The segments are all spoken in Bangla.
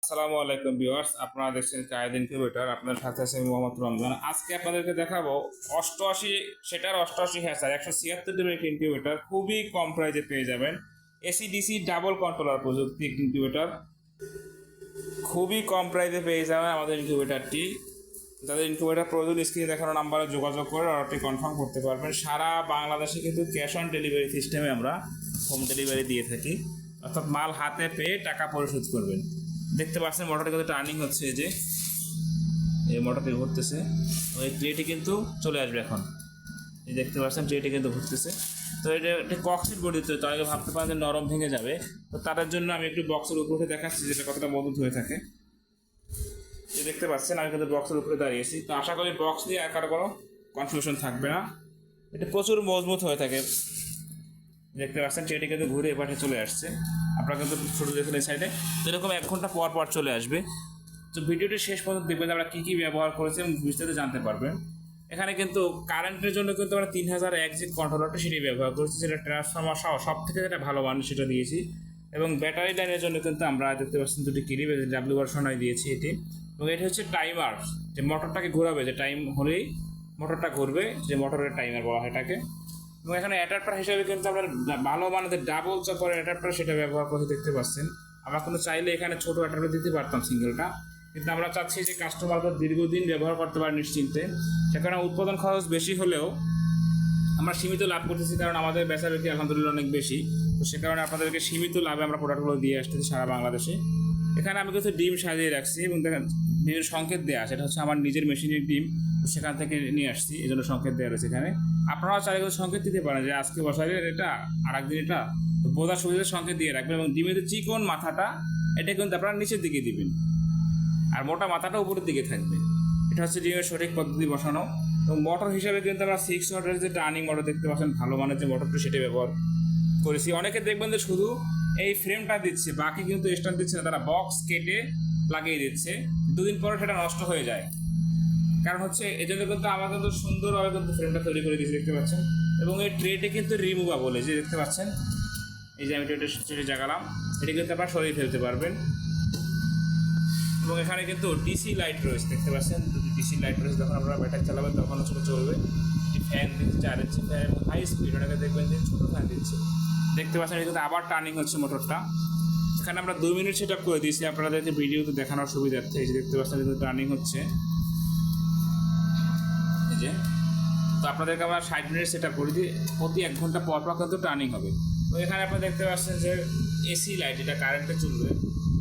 আসসালামু আলাইকুম ভিউয়ার্স, আপনারা দেখছেন কায়েদ ইনকিউবেটর। আপনার সাথে আছে আমি মোহাম্মদ রমজান। আজকে আপনাদেরকে দেখাবো 88 176 একটি ইনকিউবেটর। খুবই কম প্রাইসে পেয়ে যাবেন। এসি/ডিসি ডাবল কন্ট্রোলার প্রযুক্তি ইনকিউবেটর, খুবই কম প্রাইসে পেয়ে যাবেন আমাদের ইনকিউবেটরটি। যাদের ইনকিউবেটর প্রয়োজন স্ক্রিনে দেখানো নাম্বারে যোগাযোগ করে অর্ডারটি কনফার্ম করতে পারবেন। সারা বাংলাদেশে কিন্তু ক্যাশ অন ডেলিভারি সিস্টেমে আমরা হোম ডেলিভারি দিয়ে থাকি, অর্থাৎ মাল হাতে পেয়ে টাকা পরিশোধ করবেন। দেখতে পাচ্ছেন মোটরটা কিন্তু টার্নিং হচ্ছে, যে এই মোটরটি ঘুরতেছে। তো এই ট্রেটি কিন্তু চলে আসবে এখন। এই দেখতে পাচ্ছেন ট্রেটি কিন্তু ঘুরতেছে। তো এটা একটা কক্সিট বডি, তো তাহলে ভাবতে পারেন যে নরম ভেঙে যাবে। তো তাদের জন্য আমি একটু বক্সের উপরে দেখাচ্ছি যেটা কতটা মজবুত হয়ে থাকে। এই দেখতে পাচ্ছেন আমি কিন্তু বক্সের উপরে দাঁড়িয়েছি। তো আশা করি বক্স নিয়ে আর কারো কোনো কনফিউশন থাকবে না। এটা প্রচুর মজবুত হয়ে থাকে। দেখতে পাচ্ছেন ট্রেটি কিন্তু ঘুরে এপাশে চলে আসছে। আপনারা কিন্তু ছোটো দেখুন এই সাইডে, তো এরকম 1 ঘন্টা পর পর চলে আসবে। তো ভিডিওটি শেষ পর্যন্ত দেখবেন, আমরা কী কী ব্যবহার করেছি এবং বিস্তারিত জানতে পারবেন। এখানে কিন্তু কারেন্টের জন্য কিন্তু আমরা 3001 যে কন্ট্রোলারটা সেটি ব্যবহার করেছি, সেটা ট্রান্সফর্মার সহ সব থেকে যেটা ভালো মানের সেটা দিয়েছি। এবং ব্যাটারি লাইনের জন্য কিন্তু আমরা দেখতে পাচ্ছেন দুটি ক্লিপ ডাব্লিউ ভার্সনাই দিয়েছি এটি। এবং এটি হচ্ছে টাইমার, যে মোটরটাকে ঘোরাবে, যে টাইম হলেই মোটরটা ঘুরবে, যে মোটরের টাইমার বলা হয় এটাকে। এবং এখানে অ্যাডাপ্টার হিসেবে কিন্তু আমরা ভালো মানের ডাবল চপার অ্যাডাপ্টার সেটা ব্যবহার করে দেখতে পাচ্ছেন। আমরা কিন্তু চাইলে এখানে ছোটো অ্যাডাপ্টার দিতে পারতাম সিঙ্গেলটা, কিন্তু আমরা চাচ্ছি যে কাস্টমারকে দীর্ঘদিন ব্যবহার করতে পারে নিশ্চিন্তে। সেখানে উৎপাদন খরচ বেশি হলেও আমরা সীমিত লাভ করতেছি, কারণ আমাদের বেচা বিক্রি আলহামদুলিল্লাহ অনেক বেশি। তো সে কারণে আপনাদেরকে সীমিত লাভে আমরা প্রোডাক্টগুলো দিয়ে আসতেছি সারা বাংলাদেশে। এখানে আমি কিছু ডিম সাজিয়ে রাখছি এবং দেখেন ডিমের সংকেত দেওয়া, সেটা হচ্ছে আমার নিজের মেশিনের ডিম, সেখান থেকে নিয়ে আসছি, এই জন্য সংকেত দেওয়া রয়েছে এখানে। আপনারাও চাইলে কিন্তু সংকেত দিতে পারেন যে আজকে বসাইলেন এটা, আর একদিন এটা, তো বোঝার সুবিধার সংকেত দিয়ে রাখবেন। এবং ডিমের যে চিকন মাথাটা, এটা কিন্তু আপনারা নিচের দিকে দিবেন, আর মোটা মাথাটা উপরের দিকে থাকবে। এটা হচ্ছে ডিমের সঠিক পদ্ধতি বসানো। এবং মোটর হিসাবে কিন্তু আমরা 6 ওয়াটের যে টার্নিং মোটর দেখতে পাচ্ছেন, ভালো মানের যে মোটরটি, সেটা ব্যবহার করেছি। অনেকে দেখবেন যে শুধু এই ফ্রেমটা দিচ্ছে, বাকি কিন্তু স্ট্যান্ড দিচ্ছে না, তারা বক্স কেটে লাগিয়ে দিচ্ছে, 2 দিন পরে সেটা নষ্ট হয়ে যায়। কারণ হচ্ছে এই জন্য কিন্তু আমরা কিন্তু সুন্দরভাবে কিন্তু ফ্রেমটা তৈরি করে দিয়েছি, দেখতে পাচ্ছেন। এবং এই ট্রেটি কিন্তু রিমুভেবল, এই যে দেখতে পাচ্ছেন, এই যে আমি ট্রেটে জাগালাম, এটা কিন্তু আপনারা সরিয়ে ফেলতে পারবেন। এবং এখানে কিন্তু ডিসি লাইট রয়েছে, দেখতে পাচ্ছেন, দুটি ডিসি লাইট রয়েছে। যখন আপনারা ব্যাটারি চালাবেন তখন ছোটো চলবে। একটি ফ্যান দিচ্ছে, 4 ইঞ্চি ফ্যান, এবং হাই স্পিড, ওটাকে দেখবেন যে ছোটো ফ্যান দিচ্ছে। দেখতে পাচ্ছেন এটা কিন্তু আবার টার্নিং হচ্ছে মোটরটা। এখানে আমরা 2 মিনিট সেট আপ করে দিয়েছি আপনাদেরকে ভিডিওতে দেখানোর সুবিধার্থে। এই যে দেখতে পাচ্ছেন কিন্তু টার্নিং হচ্ছে, এই যে। তো আপনাদেরকে আমরা 60 মিনিট সেট আপ করে দিই, প্রতি 1 ঘন্টা পর পর কিন্তু টার্নিং হবে। তো এখানে আপনারা দেখতে পাচ্ছেন যে এসি লাইট, এটা কারেন্টে চলবে।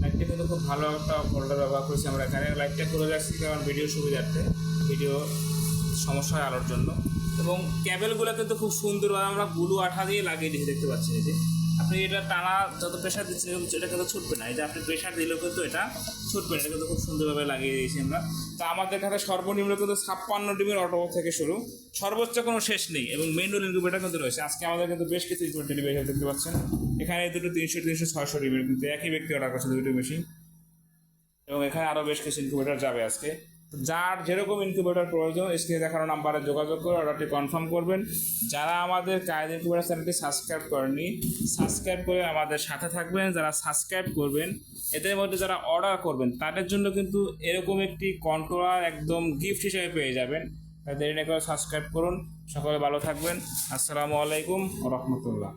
লাইটটা কিন্তু খুব ভালো একটা মডেল ব্যবহার করেছি আমরা এখানে। লাইটটা খুলে রাখছি কারণ ভিডিও সুবিধার্থে, ভিডিও সমস্যা হয় আলোর জন্য। এবং ক্যাবেলগুলো কিন্তু খুব সুন্দরভাবে আমরা ব্লু আঠা দিয়ে লাগিয়ে দিয়েছি, দেখতে পাচ্ছেন। এই যে আপনি এটা টানা যত প্রেশার দিচ্ছেন এটা কিন্তু ছুটবে না, এই যে আপনি প্রেশার দিলেও কিন্তু এটা ছুটবে না, এটা কিন্তু খুব সুন্দরভাবে লাগিয়ে দিয়েছি আমরা। তো আমাদের কাছে সর্বনিম্ন কিন্তু 56 ডিমের অটো থেকে শুরু, সর্বোচ্চ কোনো শেষ নেই। এবং ম্যানুয়াল ইনকিউবেটর কিন্তু রয়েছে। আজকে আমাদের কিন্তু বেশ কিছু ইনকিউবেটর ডেলিভারি দেখতে পাচ্ছেন। এখানে দুটো 300, 600 ডিমের কিন্তু একই ব্যক্তি অর্ডার করছে, দুটো মেশিন। এবং এখানে আরও বেশ কিছু ইনকিউবেটর যাবে আজকে। যার যেরকম ইনকিউবেটর প্রয়োজন স্ক্রিনে দেখানো নাম্বারে যোগাযোগ করে অর্ডারটি কনফার্ম করবেন। যারা আমাদের কায়েদ ইনকিউবেটর চ্যানেলটি সাবস্ক্রাইব করেননি, সাবস্ক্রাইব করে আমাদের সাথে থাকবেন। যারা সাবস্ক্রাইব করবেন, এদের মধ্যে যারা অর্ডার করবেন, তাদের জন্য কিন্তু এরকম একটি কন্ট্রোলার একদম গিফট হিসেবে পেয়ে যাবেন। তাই দেরি না করে সাবস্ক্রাইব করুন। সকলে ভালো থাকবেন। আসসালামু আলাইকুম ওয়া রাহমাতুল্লাহ।